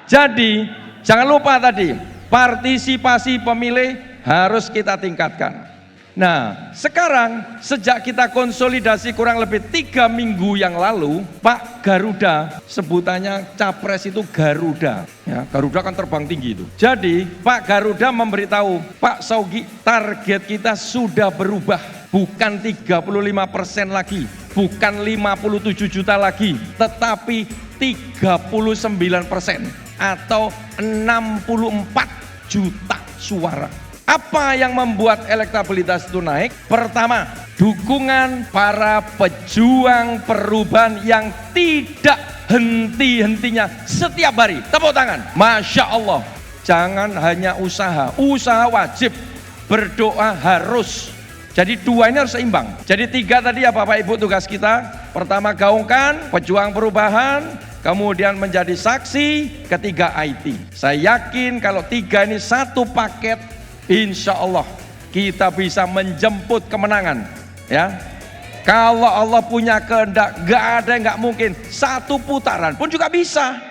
Jadi jangan lupa tadi, partisipasi pemilih harus kita tingkatkan. Nah, sekarang sejak kita konsolidasi kurang lebih 3 minggu yang lalu, Pak Garuda, sebutannya capres itu Garuda. Ya, Garuda kan terbang tinggi itu. Jadi Pak Garuda memberitahu, Pak Saugi, target kita sudah berubah. Bukan 35% lagi, bukan 57 juta lagi, tetapi 39% atau 64 juta suara. Apa yang membuat elektabilitas itu naik? Pertama, dukungan para pejuang perubahan yang tidak henti-hentinya setiap hari. Tepuk tangan. Masya Allah. Jangan hanya usaha wajib, berdoa harus. Jadi 2 ini harus seimbang. Jadi 3 tadi ya Bapak Ibu tugas kita. Pertama gaungkan pejuang perubahan, kemudian menjadi saksi, ketiga IT. Saya yakin kalau 3 ini satu paket, insya Allah kita bisa menjemput kemenangan. Ya, kalau Allah punya kehendak, gak ada yang gak mungkin. 1 putaran pun juga bisa.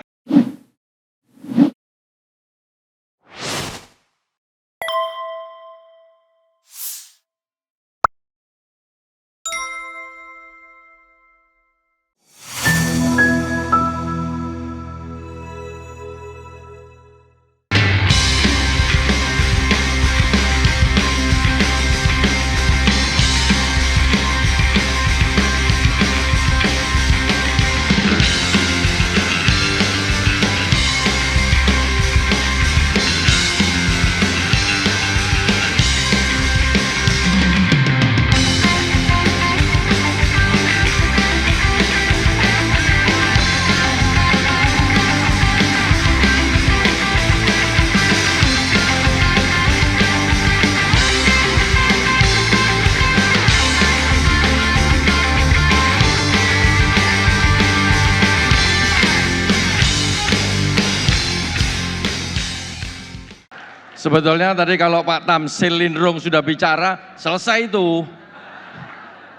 Sebetulnya tadi kalau Pak Tamsil Lindrung sudah bicara, selesai itu.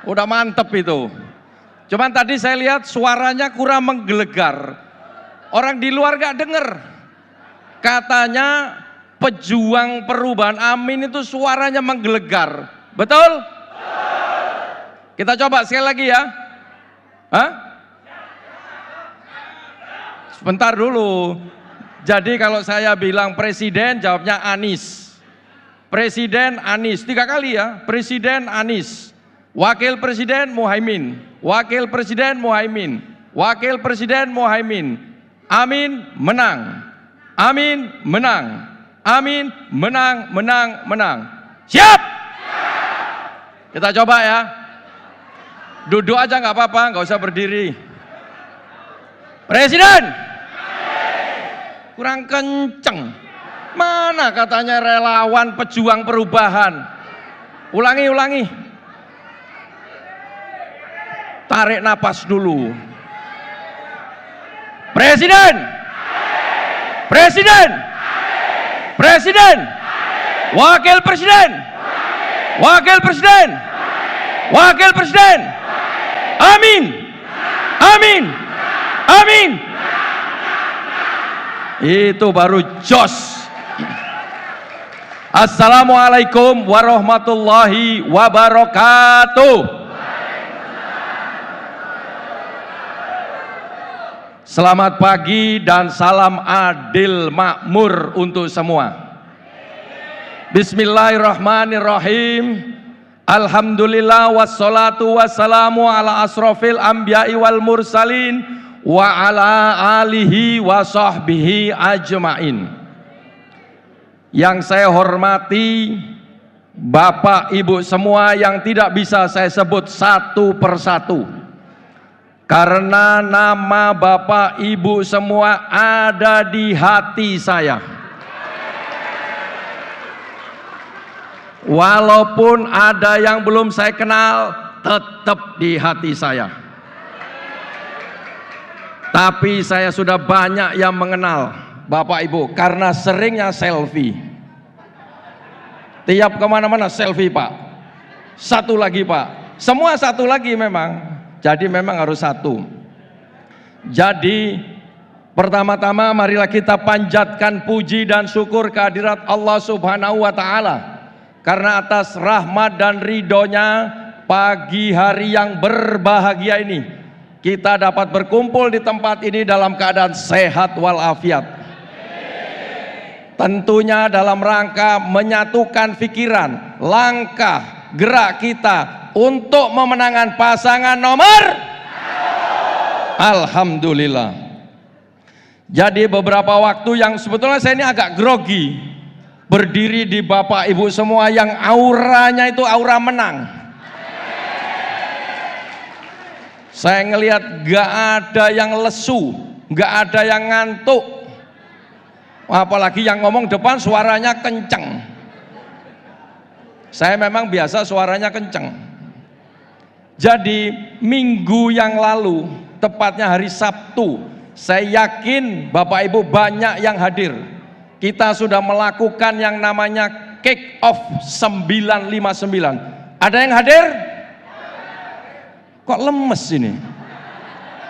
Udah mantep itu. Cuman tadi saya lihat suaranya kurang menggelegar. Orang di luar gak denger. Katanya pejuang perubahan Amin itu suaranya menggelegar. Betul? Kita coba sekali lagi ya. Hah? Sebentar dulu. Jadi kalau saya bilang presiden, jawabnya Anies. Presiden Anies, 3 kali ya. Presiden Anies. Wakil presiden Muhaimin. Wakil presiden Muhaimin. Wakil presiden Muhaimin. Amin menang. Amin menang. Amin menang, menang, menang. Siap? Kita coba ya. Duduk aja nggak apa-apa, nggak usah berdiri. Presiden. Kurang kenceng. Mana katanya relawan pejuang perubahan? Ulangi, ulangi. Tarik napas dulu. Presiden. Presiden. Presiden. Wakil presiden. Wakil presiden. Wakil presiden. Amin. Amin. Amin. Itu baru jos. Assalamualaikum warahmatullahi wabarakatuh. Selamat pagi dan salam adil makmur untuk semua. Bismillahirrahmanirrahim. Alhamdulillah wassalatu wassalamu ala asrofil anbiya'i wal mursalin wa ala alihi wa sahbihi ajmain. Yang saya hormati Bapak Ibu semua yang tidak bisa saya sebut satu persatu, karena nama Bapak Ibu semua ada di hati saya. Walaupun ada yang belum saya kenal, tetap di hati saya. Tapi saya sudah banyak yang mengenal Bapak Ibu karena seringnya selfie. Tiap kemana-mana selfie Pak. Satu lagi Pak. Semua satu lagi memang. Jadi memang harus satu. Jadi Pertama-tama marilah kita panjatkan puji dan syukur kehadirat Allah Subhanahu wa Ta'ala, karena atas rahmat dan ridhonya pagi hari yang berbahagia ini kita dapat berkumpul di tempat ini dalam keadaan sehat walafiat. Tentunya dalam rangka menyatukan pikiran, langkah, gerak kita untuk memenangkan pasangan nomor. Alhamdulillah. Jadi beberapa waktu yang sebetulnya saya ini agak grogi berdiri di Bapak Ibu semua yang auranya itu aura menang. Saya ngelihat gak ada yang lesu, gak ada yang ngantuk, apalagi yang ngomong depan suaranya kenceng. Saya memang biasa suaranya kenceng. Jadi minggu yang lalu, tepatnya hari Sabtu, saya yakin Bapak Ibu banyak yang hadir. Kita sudah melakukan yang namanya kick off 959. Ada yang hadir? Kok lemes ini?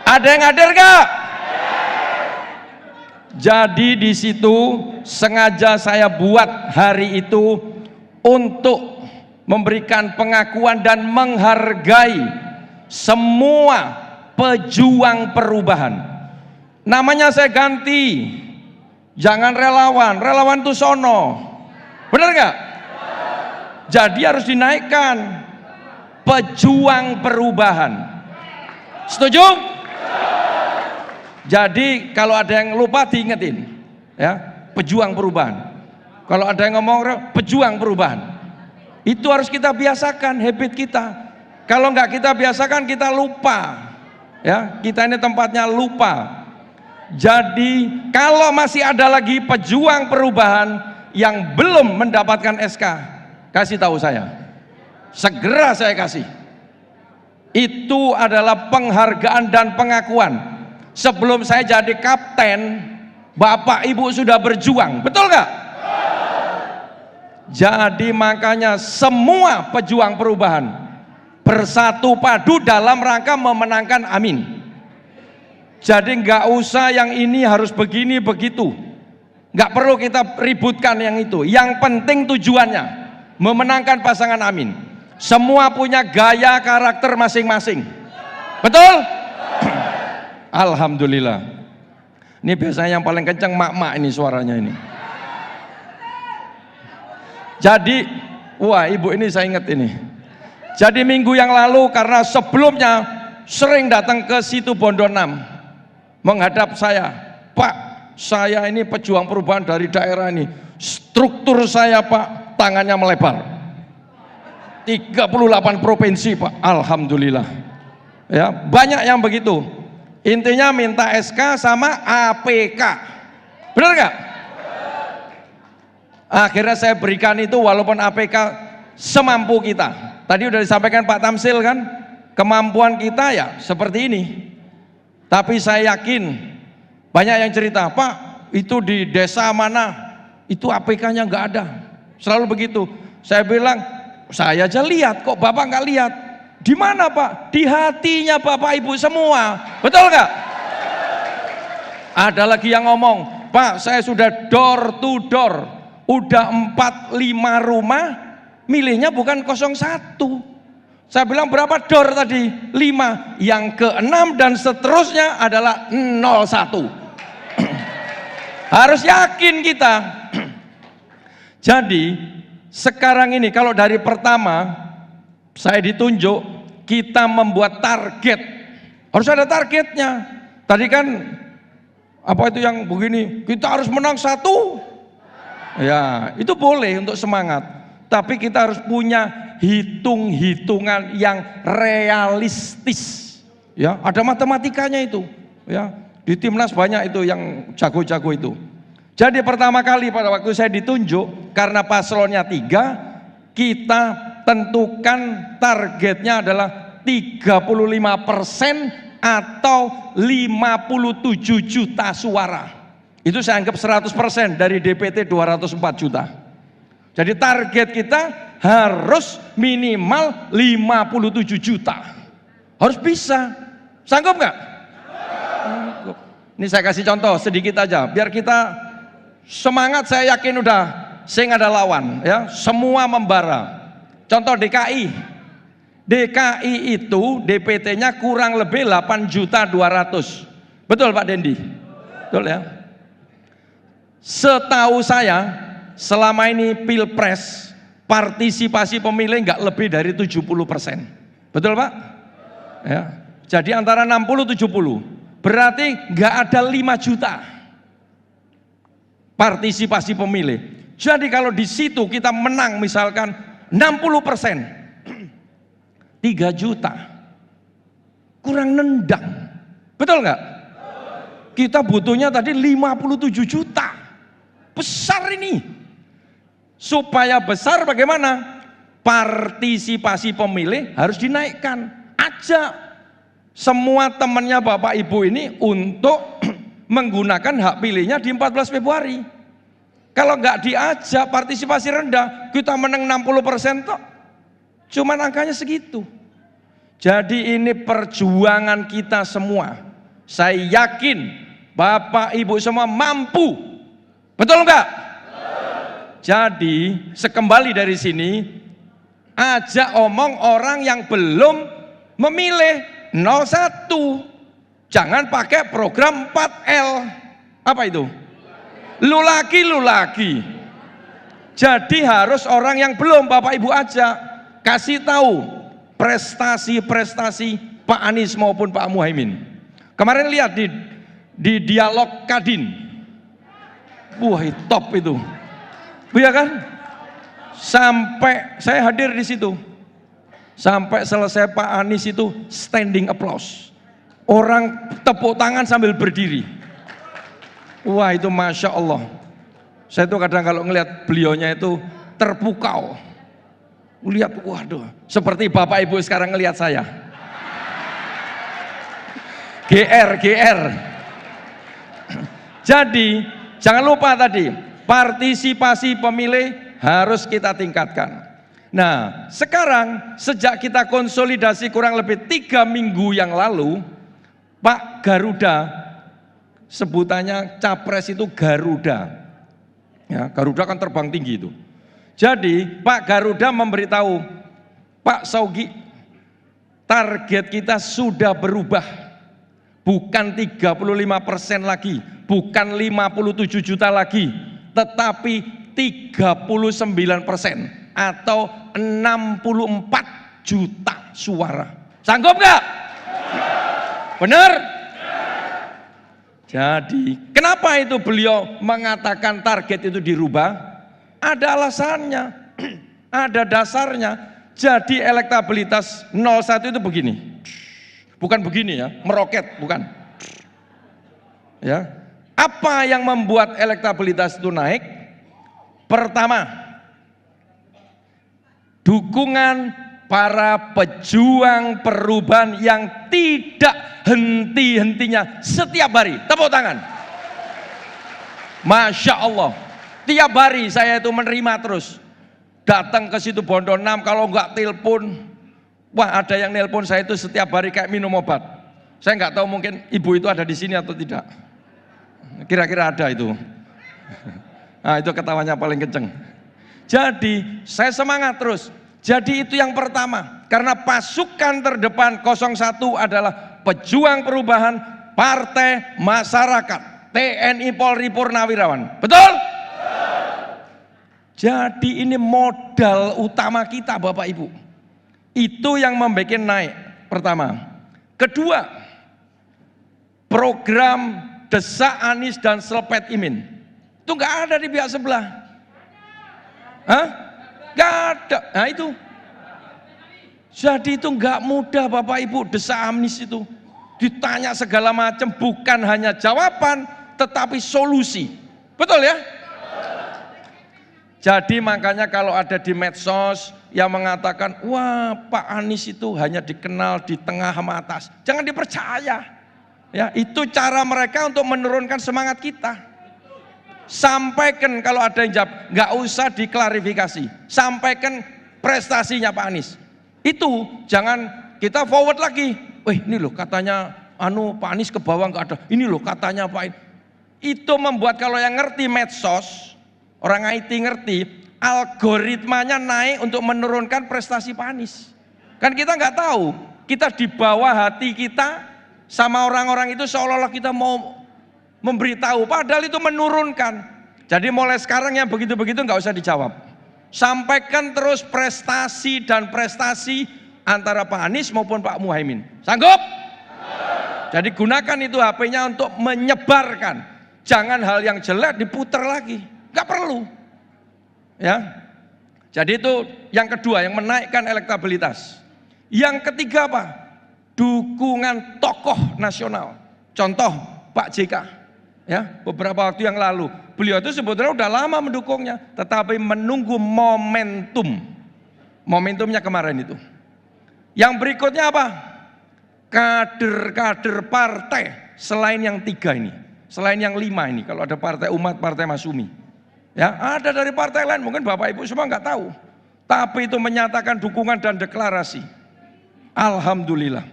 Ada yang hadir gak? Jadi di situ sengaja saya buat hari itu untuk memberikan pengakuan dan menghargai semua pejuang perubahan. Namanya saya ganti, jangan relawan, relawan itu sono, bener nggak? Jadi harus dinaikkan, pejuang perubahan. Setuju? Jadi kalau ada yang lupa diingetin, ya, pejuang perubahan. Kalau ada yang ngomong pejuang perubahan, itu harus kita biasakan habit kita. Kalau nggak kita biasakan kita lupa, ya, kita ini tempatnya lupa. Jadi kalau masih ada lagi pejuang perubahan yang belum mendapatkan SK, kasih tahu saya, segera saya kasih. Itu adalah penghargaan dan pengakuan. Sebelum saya jadi kapten, Bapak Ibu sudah berjuang, betul nggak? Jadi makanya semua pejuang perubahan bersatu padu dalam rangka memenangkan Amin. Jadi nggak usah yang ini harus begini begitu, nggak perlu kita ributkan yang itu. Yang penting tujuannya memenangkan pasangan Amin. Semua punya gaya karakter masing-masing, betul? Alhamdulillah. Ini biasanya yang paling kencang mak-mak ini suaranya ini. Jadi, wah ibu ini saya ingat ini. Jadi minggu yang lalu karena sebelumnya sering datang ke situ Bondo 6. Menghadap saya, Pak, saya ini pejuang perubahan dari daerah ini. Struktur saya, Pak, tangannya melebar. 38 provinsi, Pak. Alhamdulillah. Ya, banyak yang begitu. Intinya minta SK sama APK. Benar nggak? Akhirnya saya berikan itu walaupun APK semampu kita. Tadi udah disampaikan Pak Tamsil kan, kemampuan kita ya seperti ini. Tapi saya yakin banyak yang cerita, Pak itu di desa mana itu APK-nya nggak ada, selalu begitu. Saya bilang, saya aja lihat, kok Bapak nggak lihat? Di mana Pak? Di hatinya Bapak Ibu semua, betul nggak? Ada lagi yang ngomong, Pak saya sudah door to door, udah 4-5 rumah, milihnya bukan 01. Saya bilang berapa door tadi? 5. Yang ke-6 dan seterusnya adalah 01. Harus yakin kita. Jadi sekarang ini kalau dari pertama saya ditunjuk, kita membuat target. Harus ada targetnya. Tadi kan apa itu yang begini? Kita harus menang 1. Ya, itu boleh untuk semangat. Tapi kita harus punya hitung-hitungan yang realistis, ya, ada matematikanya itu, ya, di timnas banyak itu yang jago-jago itu. Jadi pertama kali pada waktu saya ditunjuk, karena paslonnya 3, kita tentukan targetnya adalah 35% atau 57 juta suara. Itu saya anggap 100% dari DPT 204 juta. Jadi target kita harus minimal 57 juta. Harus bisa. Sanggup nggak? Sanggup. Ini saya kasih contoh sedikit aja, biar kita semangat. Saya yakin udah sing ada lawan, ya, semua membara. Contoh DKI. DKI itu DPT-nya kurang lebih 8.200.000. Betul Pak Dendi? Betul ya? Setahu saya selama ini Pilpres partisipasi pemilih nggak lebih dari 70%. Betul Pak? Ya. Jadi antara 60-70. Berarti nggak ada 5 juta partisipasi pemilih. Jadi kalau di situ kita menang misalkan 60%, 3 juta, kurang nendang. Betul nggak? Kita butuhnya tadi 57 juta. Besar ini. Supaya besar bagaimana? Partisipasi pemilih harus dinaikkan. Ajak semua temannya Bapak Ibu ini untuk menggunakan hak pilihnya di 14 Februari. Kalau nggak diajak partisipasi rendah, kita menang 60% kok. Cuman angkanya segitu. Jadi ini perjuangan kita semua. Saya yakin Bapak Ibu semua mampu. Betul nggak? Jadi sekembali dari sini, ajak omong orang yang belum memilih 01. Jangan pakai program 4L. Apa itu? Lu lagi. Jadi harus orang yang belum Bapak Ibu ajak, kasih tahu prestasi-prestasi Pak Anies maupun Pak Muhaimin. Kemarin lihat di dialog Kadin. Wah, top itu. Iya kan? Sampai saya hadir di situ. Sampai selesai Pak Anies itu standing applause. Orang tepuk tangan sambil berdiri. Wah, itu Masya Allah. Saya tuh kadang kalau ngelihat beliaunya itu terpukau. Lihat, waduh, seperti Bapak Ibu sekarang ngelihat saya. GR. Jadi, jangan lupa tadi, partisipasi pemilih harus kita tingkatkan. Nah, sekarang sejak kita konsolidasi kurang lebih 3 minggu yang lalu, Pak Garuda, sebutannya capres itu Garuda. Ya, Garuda kan terbang tinggi itu. Jadi Pak Garuda memberitahu, Pak Saugi, target kita sudah berubah. Bukan 35% lagi, bukan 57 juta lagi, tetapi 39%. Atau 64 juta suara. Sanggup nggak? Benar? Jadi kenapa itu beliau mengatakan target itu dirubah? Ada alasannya, ada dasarnya. Jadi elektabilitas 01 itu begini. Bukan begini ya, meroket, bukan. Ya. Apa yang membuat elektabilitas itu naik? Pertama, dukungan para pejuang perubahan yang tidak henti-hentinya setiap hari. Tepuk tangan. Masya Allah. Tiap hari saya itu menerima terus. Datang ke situ Bondo 6, kalau enggak telepon. Wah, ada yang nelpon saya itu setiap hari kayak minum obat. Saya enggak tahu, mungkin ibu itu ada di sini atau tidak. Kira-kira ada itu. Nah, itu ketawanya paling kenceng. Jadi saya semangat terus. Jadi itu yang pertama, karena pasukan terdepan 01 adalah pejuang perubahan, partai, masyarakat, TNI, Polri, Purnawirawan. Betul? Jadi ini modal utama kita Bapak Ibu. Itu yang membuat naik, pertama. Kedua, program Desak Anies dan Selepet Imin. Itu nggak ada di pihak sebelah. Hah? Nggak ada. Nah itu. Jadi itu nggak mudah Bapak Ibu, Desak Anies itu. Ditanya segala macam, bukan hanya jawaban, tetapi solusi. Betul ya? Jadi makanya kalau ada di medsos yang mengatakan, wah Pak Anies itu hanya dikenal di tengah sama atas. Jangan dipercaya. Ya, itu cara mereka untuk menurunkan semangat kita. Sampaikan kalau ada yang jawab, nggak usah diklarifikasi. Sampaikan prestasinya Pak Anies. Itu jangan kita forward lagi. Wih, ini loh katanya Pak Anies ke bawah nggak ada. Ini loh katanya Pak. Itu membuat kalau yang ngerti medsos, orang IT ngerti, algoritmanya naik untuk menurunkan prestasi Pak Anies. Kan kita nggak tahu, kita di bawah hati kita sama orang-orang itu seolah-olah kita mau memberitahu, padahal itu menurunkan. Jadi mulai sekarang yang begitu-begitu nggak usah dijawab. Sampaikan terus prestasi dan prestasi antara Pak Anies maupun Pak Muhaimin. Sanggup? Jadi gunakan itu HP-nya untuk menyebarkan. Jangan hal yang jelek diputar lagi. Nggak perlu. Ya. Jadi itu yang kedua yang menaikkan elektabilitas. Yang ketiga apa? Dukungan tokoh nasional. Contoh Pak JK. Ya, beberapa waktu yang lalu. Beliau itu sebetulnya udah lama mendukungnya, tetapi menunggu momentum. Momentumnya kemarin itu. Yang berikutnya apa? Kader-kader partai selain yang 3 ini, selain yang 5 ini. Kalau ada partai umat, partai Masumi, ya ada dari partai lain, mungkin Bapak Ibu semua nggak tahu, tapi itu menyatakan dukungan dan deklarasi. Alhamdulillah.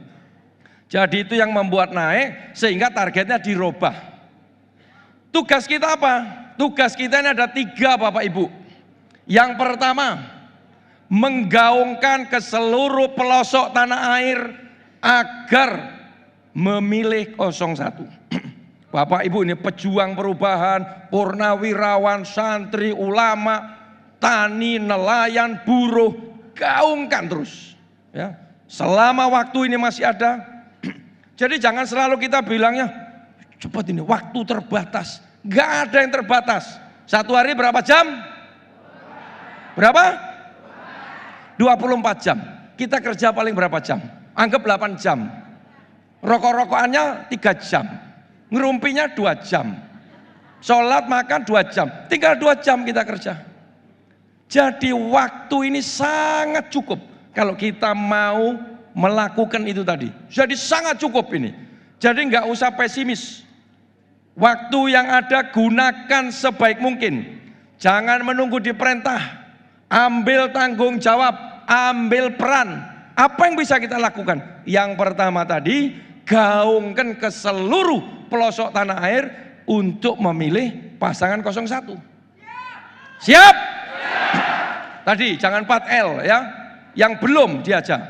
Jadi itu yang membuat naik sehingga targetnya dirubah. Tugas kita apa? Tugas kita ini ada 3 Bapak Ibu. Yang pertama, menggaungkan ke seluruh pelosok tanah air agar memilih 01. Bapak Ibu ini pejuang perubahan, purnawirawan, santri, ulama, tani, nelayan, buruh, gaungkan terus. Ya, selama waktu ini masih ada. Jadi jangan selalu kita bilangnya cepat ini, waktu terbatas. Gak ada yang terbatas. 1 hari berapa jam? Berapa? 24 jam. Kita kerja paling berapa jam? Anggap 8 jam. Rokok-rokokannya 3 jam. Ngerumpinya 2 jam. Sholat makan 2 jam. Tinggal 2 jam kita kerja. Jadi waktu ini sangat cukup. Kalau kita mau melakukan itu tadi. Jadi sangat cukup ini. Jadi nggak usah pesimis. Waktu yang ada gunakan sebaik mungkin. Jangan menunggu diperintah. Ambil tanggung jawab. Ambil peran. Apa yang bisa kita lakukan? Yang pertama tadi, gaungkan ke seluruh pelosok tanah air untuk memilih pasangan 01. Siap? Tadi jangan 4L ya, yang belum diajak.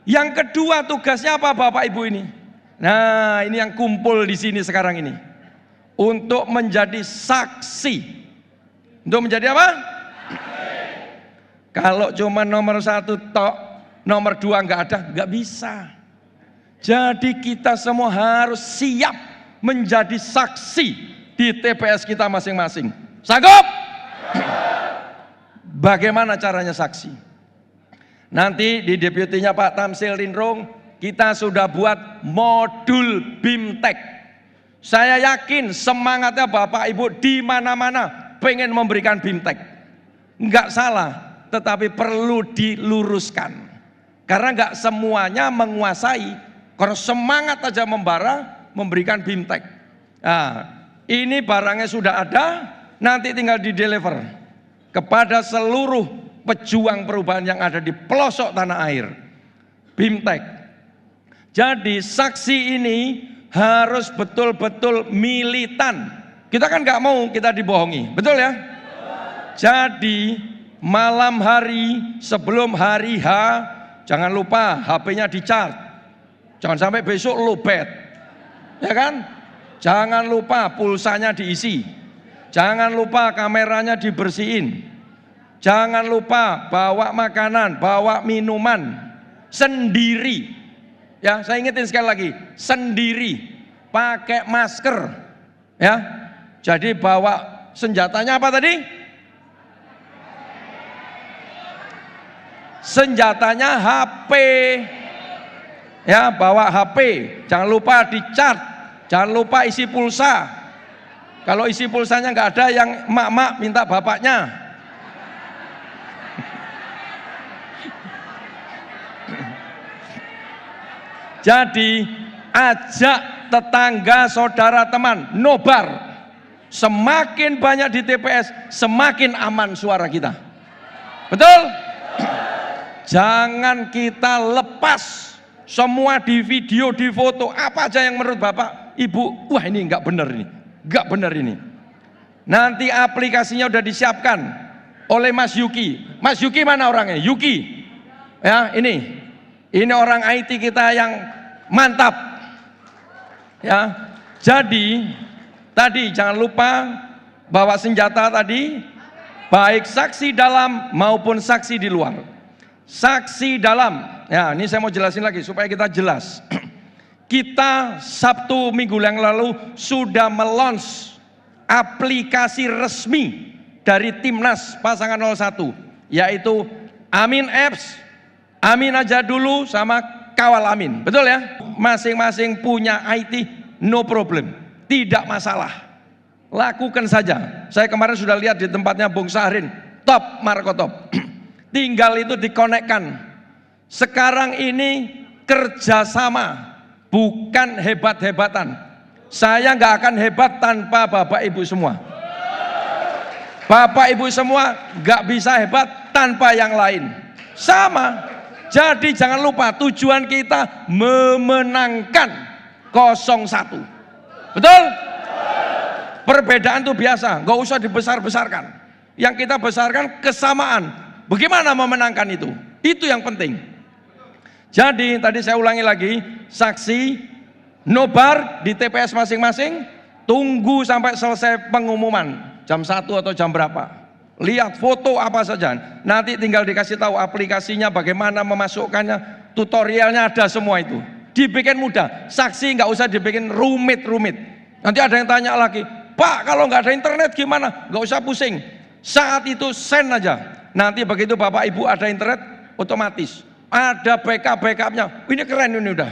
Yang kedua tugasnya apa Bapak Ibu ini? Nah ini yang kumpul di sini sekarang ini. Untuk menjadi saksi. Untuk menjadi apa? Kalau cuma nomor 1 tok, nomor 2 nggak ada, nggak bisa. Jadi kita semua harus siap menjadi saksi di TPS kita masing-masing. Sanggup? Bagaimana caranya saksi? Nanti di deputinya Pak Tamsil Lindrung, kita sudah buat modul BIMTEK. Saya yakin semangatnya Bapak Ibu di mana-mana pengen memberikan BIMTEK. Enggak salah, tetapi perlu diluruskan. Karena enggak semuanya menguasai, kalau semangat aja membara memberikan BIMTEK. Nah, ini barangnya sudah ada, nanti tinggal di-deliver kepada seluruh pejuang perubahan yang ada di pelosok tanah air. BIMTEK. Jadi saksi ini harus betul-betul militan. Kita kan nggak mau kita dibohongi, betul ya? Jadi malam hari sebelum hari H, jangan lupa HP-nya di-charge. Jangan sampai besok lowbat, ya kan? Jangan lupa pulsanya diisi. Jangan lupa kameranya dibersihin. Jangan lupa bawa makanan, bawa minuman sendiri. Ya, saya ingetin sekali lagi, sendiri, pakai masker, ya. Jadi bawa senjatanya apa tadi? Senjatanya HP, ya, bawa HP. Jangan lupa di-charge, jangan lupa isi pulsa. Kalau isi pulsanya nggak ada, yang emak-emak minta bapaknya. Jadi ajak tetangga, saudara, teman, nobar. Semakin banyak di TPS, semakin aman suara kita. Betul? Jangan kita lepas semua di video, di foto, apa aja yang menurut Bapak, Ibu, wah ini nggak benar ini, nggak benar ini. Nanti aplikasinya udah disiapkan oleh Mas Yuki. Mas Yuki mana orangnya? Yuki. Ya, ini orang IT kita yang mantap. Ya. Jadi tadi jangan lupa bawa senjata tadi, baik saksi dalam maupun saksi di luar. Saksi dalam, ya ini saya mau jelasin lagi supaya kita jelas. Kita Sabtu minggu yang lalu sudah melons aplikasi resmi dari Timnas pasangan 01, yaitu Amin Apps, Amin aja dulu sama Kawal Amin. Betul ya? Masing-masing punya IT, no problem, tidak masalah. Lakukan saja. Saya kemarin sudah lihat di tempatnya Bung Sahrin, top, Marco top. Tinggal itu dikonekkan. Sekarang ini kerjasama, bukan hebat-hebatan. Saya nggak akan hebat tanpa Bapak Ibu semua. Bapak Ibu semua nggak bisa hebat tanpa yang lain. Sama. Jadi jangan lupa tujuan kita memenangkan 01. Betul? Perbedaan itu biasa, nggak usah dibesar-besarkan. Yang kita besarkan kesamaan. Bagaimana memenangkan itu? Itu yang penting. Jadi tadi saya ulangi lagi, saksi nobar di TPS masing-masing, tunggu sampai selesai pengumuman, jam 1 atau jam berapa. Lihat foto apa saja, nanti tinggal dikasih tahu aplikasinya, bagaimana memasukkannya, tutorialnya ada semua itu. Dibikin mudah, saksi nggak usah dibikin rumit-rumit. Nanti ada yang tanya lagi, Pak kalau nggak ada internet gimana? Nggak usah pusing, saat itu send aja. Nanti begitu Bapak Ibu ada internet, otomatis ada backupnya. Ini keren ini udah.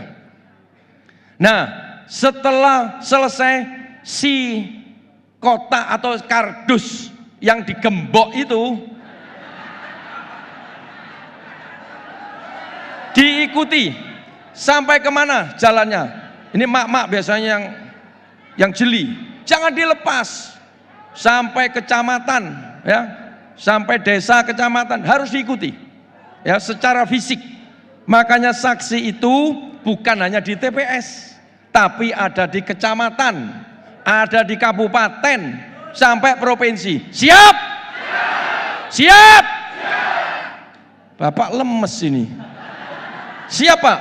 Nah, setelah selesai si kotak atau kardus yang digembok itu diikuti sampai kemana jalannya. Ini mak-mak biasanya yang jeli. Jangan dilepas sampai kecamatan, ya. Sampai desa, kecamatan harus diikuti ya secara fisik. Makanya saksi itu bukan hanya di TPS, tapi ada di kecamatan, ada di kabupaten, sampai provinsi. Siap? Siap? Bapak lemes ini. Siap Pak?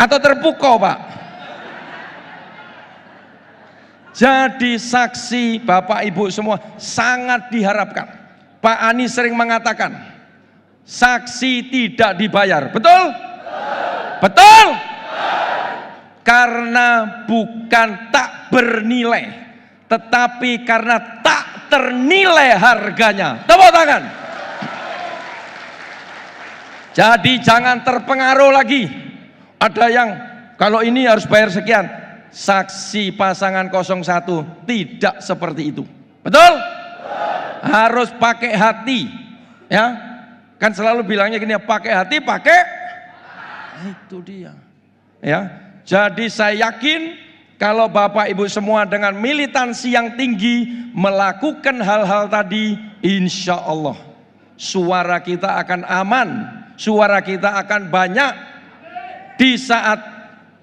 Atau terpukau Pak? Jadi saksi Bapak Ibu semua sangat diharapkan. Pak Anies sering mengatakan saksi tidak dibayar. Betul? Betul? Karena bukan tak bernilai, tetapi karena tak ternilai harganya. Tepuk tangan. Jadi jangan terpengaruh lagi. Ada yang kalau ini harus bayar sekian. Saksi pasangan 01 tidak seperti itu. Betul? Harus pakai hati. Ya. Kan selalu bilangnya gini, pakai hati, pakai itu dia. Ya. Jadi saya yakin kalau Bapak Ibu semua dengan militansi yang tinggi melakukan hal-hal tadi, insya Allah suara kita akan aman, suara kita akan banyak di saat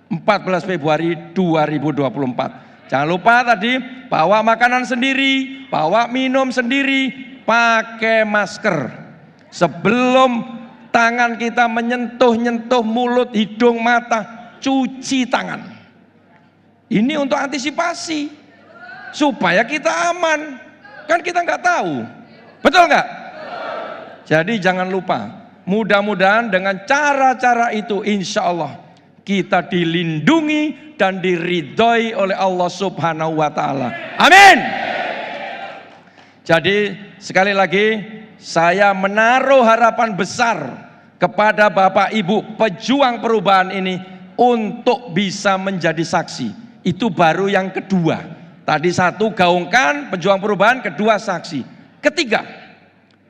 14 Februari 2024. Jangan lupa tadi bawa makanan sendiri, bawa minum sendiri, pakai masker. Sebelum tangan kita menyentuh-nyentuh mulut, hidung, mata, cuci tangan. Ini untuk antisipasi supaya kita aman. Kan kita nggak tahu, betul nggak? Jadi jangan lupa. Mudah-mudahan dengan cara-cara itu, insya Allah kita dilindungi dan diridhoi oleh Allah Subhanahu wa Ta'ala. Amin. Jadi sekali lagi saya menaruh harapan besar kepada Bapak Ibu pejuang perubahan ini untuk bisa menjadi saksi. Itu baru yang kedua. Tadi satu gaungkan pejuang perubahan, kedua saksi. Ketiga,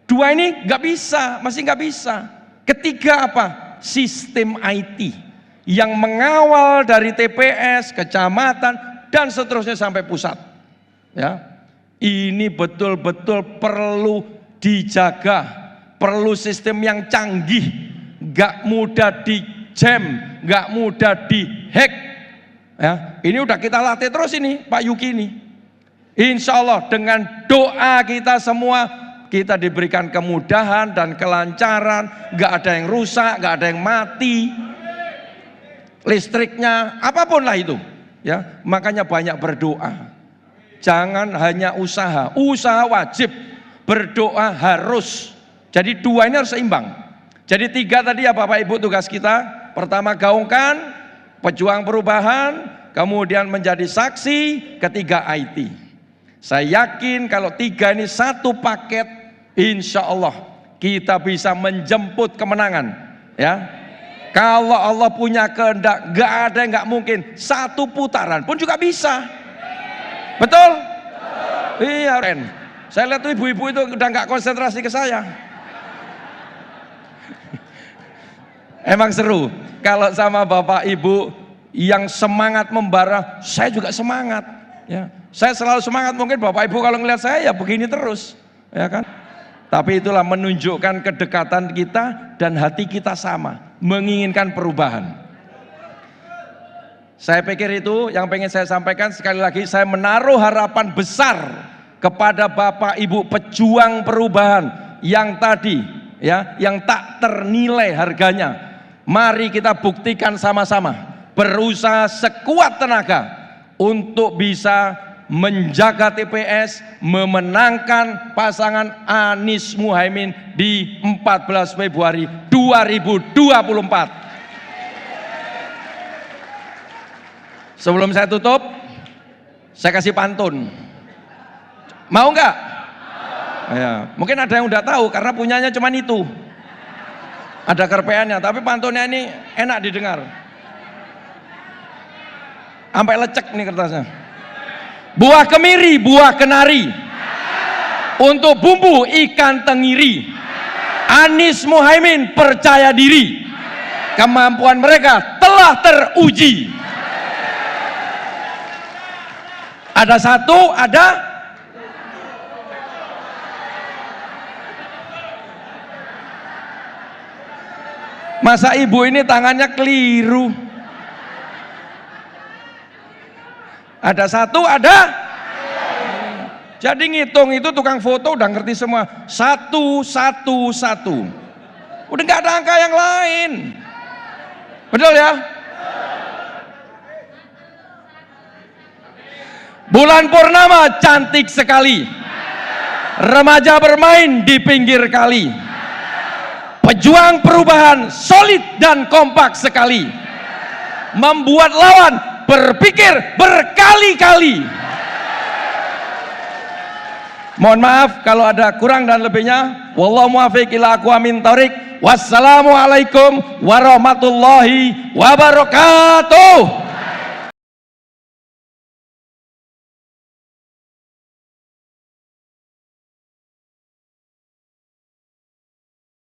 dua ini nggak bisa, masih nggak bisa. Ketiga apa? Sistem IT yang mengawal dari TPS, kecamatan, dan seterusnya sampai pusat. Ya, ini betul-betul perlu dijaga, perlu sistem yang canggih, gak mudah jam, nggak mudah dihack. Ya, ini udah kita latih terus ini Pak Yuki ini. Insya Allah dengan doa kita semua, kita diberikan kemudahan dan kelancaran, nggak ada yang rusak, nggak ada yang mati, listriknya, apapun lah itu. Ya, makanya banyak berdoa. Jangan hanya usaha wajib, berdoa harus. Jadi dua ini harus seimbang. Jadi tiga tadi ya Bapak Ibu tugas kita. Pertama gaungkan, pejuang perubahan, kemudian menjadi saksi, ketiga IT. Saya yakin kalau tiga ini satu paket, insya Allah kita bisa menjemput kemenangan. Ya, kalau Allah punya kehendak, gak ada yang gak mungkin. Satu putaran pun juga bisa. Betul? Iya, Ren. Saya lihat tuh ibu-ibu itu udah gak konsentrasi ke saya. Emang seru kalau sama Bapak Ibu yang semangat membara, saya juga semangat. Ya, saya selalu semangat. Mungkin Bapak Ibu kalau ngelihat saya ya begini terus, ya kan? Tapi itulah menunjukkan kedekatan kita dan hati kita sama, menginginkan perubahan. Saya pikir itu yang pengen saya sampaikan. Sekali lagi saya menaruh harapan besar kepada Bapak Ibu pejuang perubahan yang tadi ya, yang tak ternilai harganya. Mari kita buktikan sama-sama, berusaha sekuat tenaga untuk bisa menjaga TPS, memenangkan pasangan Anies Muhaimin di 14 Februari 2024. Sebelum saya tutup, saya kasih pantun. Mau nggak? Ya, mungkin ada yang udah tahu karena punyanya cuman itu. Ada kerpeannya, tapi pantunnya ini enak didengar. Sampai lecek nih kertasnya. Buah kemiri, buah kenari, untuk bumbu ikan tengiri. Anies Muhaimin percaya diri, kemampuan mereka telah teruji. Ada satu, ada masa ibu ini tangannya keliru. Ada satu, ada. Jadi ngitung itu tukang foto udah ngerti semua. Satu, satu, satu. Udah nggak ada angka yang lain. Betul ya? Bulan purnama cantik sekali. Remaja bermain di pinggir kali. Pejuang perubahan solid dan kompak sekali. Membuat lawan berpikir berkali-kali. Mohon maaf kalau ada kurang dan lebihnya. Wallahu muwaffiq ila aqwamit thoriq. Wassalamualaikum warahmatullahi wabarakatuh.